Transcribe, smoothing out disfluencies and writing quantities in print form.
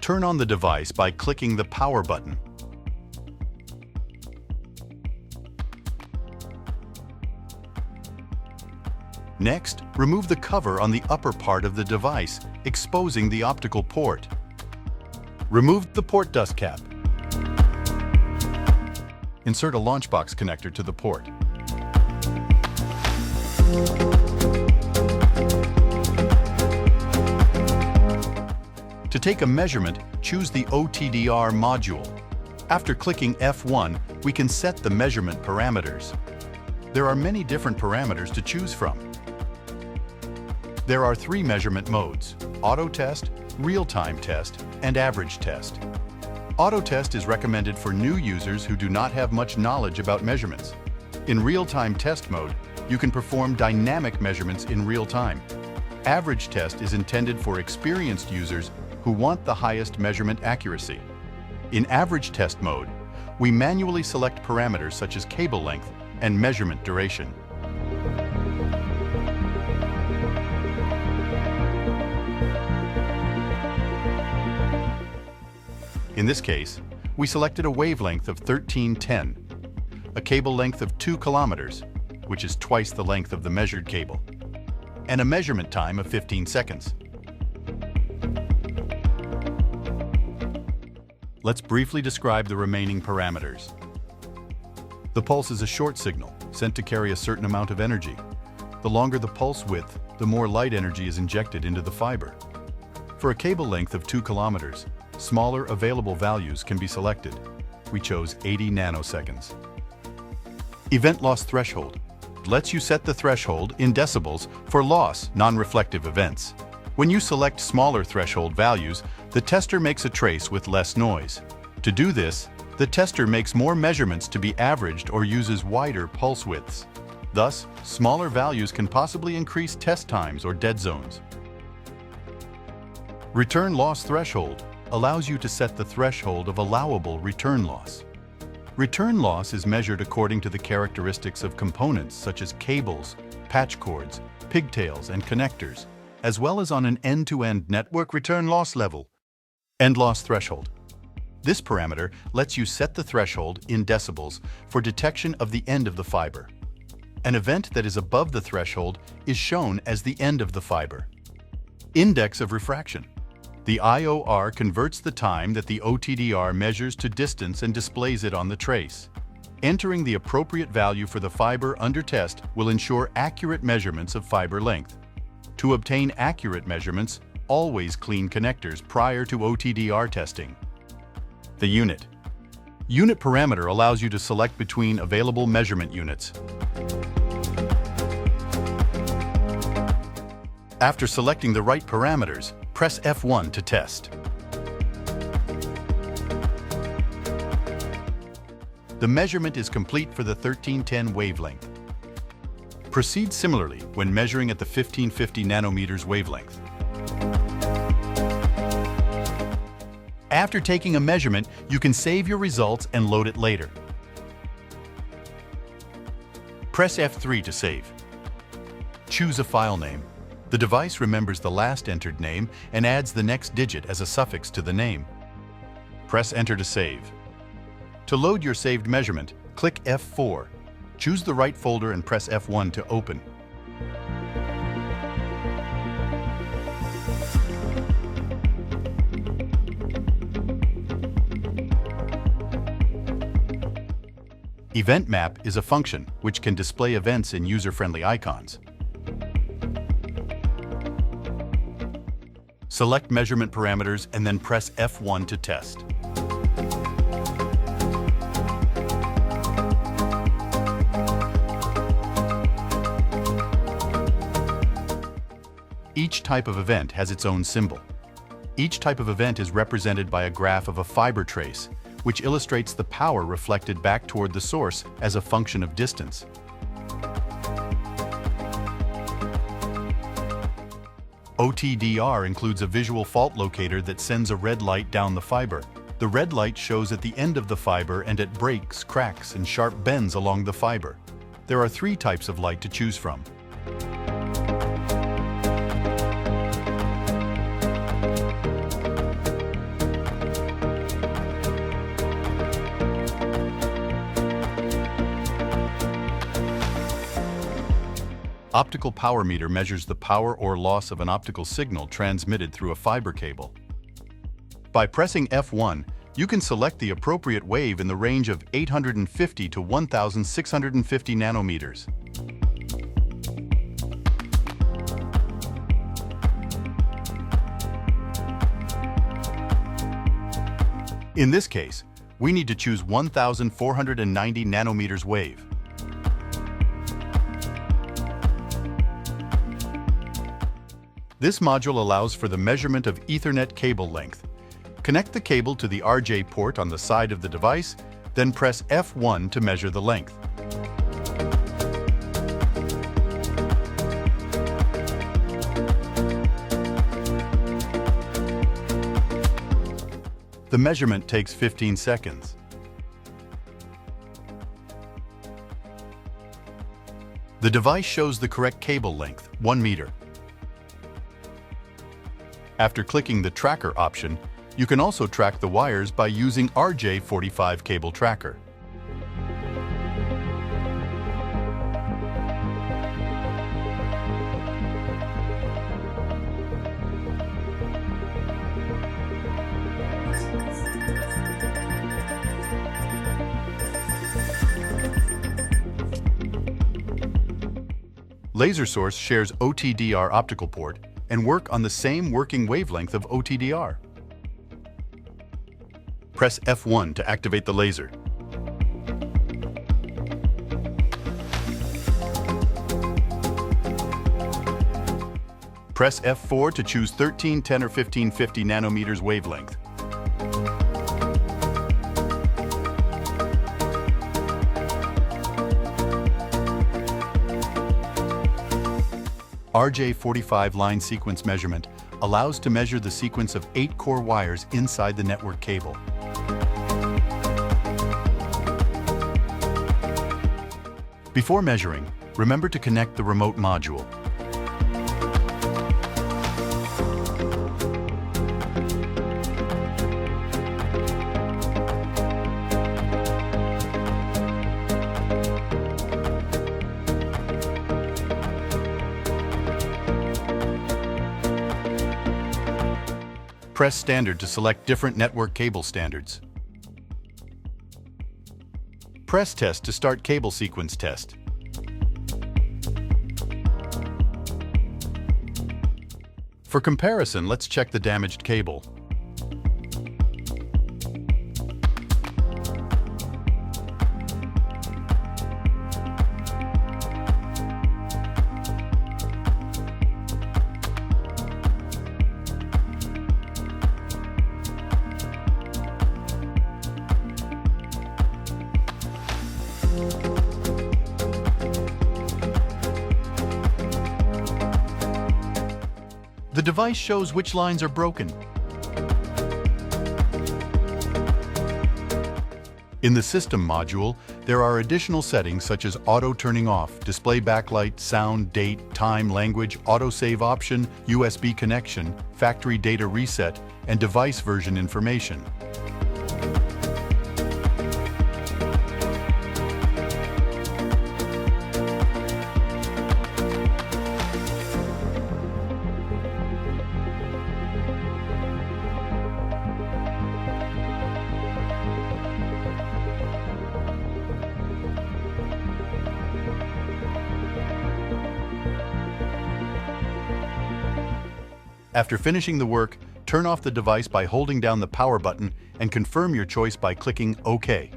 turn on the device by clicking the power button. Next, remove the cover on the upper part of the device, exposing the optical port. Remove the port dust cap. Insert a launch box connector to the port. To take a measurement, choose the OTDR module. After clicking F1, we can set the measurement parameters. There are many different parameters to choose from. There are 3 measurement modes: Auto Test, Real-Time Test, and Average Test. Auto Test is recommended for new users who do not have much knowledge about measurements. In Real-Time Test mode, you can perform dynamic measurements in real time. Average Test is intended for experienced users who want the highest measurement accuracy. In Average Test mode, we manually select parameters such as cable length and measurement duration. In this case, we selected a wavelength of 1310, a cable length of 2 kilometers, which is twice the length of the measured cable, and a measurement time of 15 seconds. Let's briefly describe the remaining parameters. The pulse is a short signal, sent to carry a certain amount of energy. The longer the pulse width, the more light energy is injected into the fiber. For a cable length of 2 kilometers, smaller available values can be selected. We chose 80 nanoseconds. Event loss threshold lets you set the threshold in decibels for loss non-reflective events. When you select smaller threshold values, the tester makes a trace with less noise. To do this, the tester makes more measurements to be averaged or uses wider pulse widths. Thus, smaller values can possibly increase test times or dead zones. Return loss threshold allows you to set the threshold of allowable return loss. Return loss is measured according to the characteristics of components such as cables, patch cords, pigtails, and connectors, as well as on an end-to-end network return loss level. End loss threshold. This parameter lets you set the threshold in decibels for detection of the end of the fiber. An event that is above the threshold is shown as the end of the fiber. Index of refraction. The IOR converts the time that the OTDR measures to distance and displays it on the trace. Entering the appropriate value for the fiber under test will ensure accurate measurements of fiber length. To obtain accurate measurements, always clean connectors prior to OTDR testing. The unit. Unit parameter allows you to select between available measurement units. After selecting the right parameters, press F1 to test. The measurement is complete for the 1310 wavelength. Proceed similarly when measuring at the 1550 nanometers wavelength. After taking a measurement, you can save your results and load it later. Press F3 to save. Choose a file name. The device remembers the last entered name and adds the next digit as a suffix to the name. Press Enter to save. To load your saved measurement, click F4. Choose the right folder and press F1 to open. Event map is a function which can display events in user-friendly icons. Select measurement parameters and then press F1 to test. Each type of event has its own symbol. Each type of event is represented by a graph of a fiber trace, which illustrates the power reflected back toward the source as a function of distance. OTDR includes a visual fault locator that sends a red light down the fiber. The red light shows at the end of the fiber and at breaks, cracks, and sharp bends along the fiber. There are 3 types of light to choose from. Optical power meter measures the power or loss of an optical signal transmitted through a fiber cable. By pressing F1, you can select the appropriate wave in the range of 850 to 1650 nanometers. In this case, we need to choose 1490 nanometers wave. This module allows for the measurement of Ethernet cable length. Connect the cable to the RJ port on the side of the device, then press F1 to measure the length. The measurement takes 15 seconds. The device shows the correct cable length, 1 meter. After clicking the Tracker option, you can also track the wires by using RJ45 Cable Tracker. Laser Source shares OTDR optical port and work on the same working wavelength of OTDR. Press F1 to activate the laser. Press F4 to choose 1310 or 1550 nanometers wavelength. RJ45 line sequence measurement allows to measure the sequence of 8 core wires inside the network cable. Before measuring, remember to connect the remote module. Press Standard to select different network cable standards. Press Test to start cable sequence test. For comparison, let's check the damaged cable. The device shows which lines are broken. In the System module, there are additional settings such as auto turning off, display backlight, sound, date, time, language, autosave option, USB connection, factory data reset, and device version information. After finishing the work, turn off the device by holding down the power button and confirm your choice by clicking OK.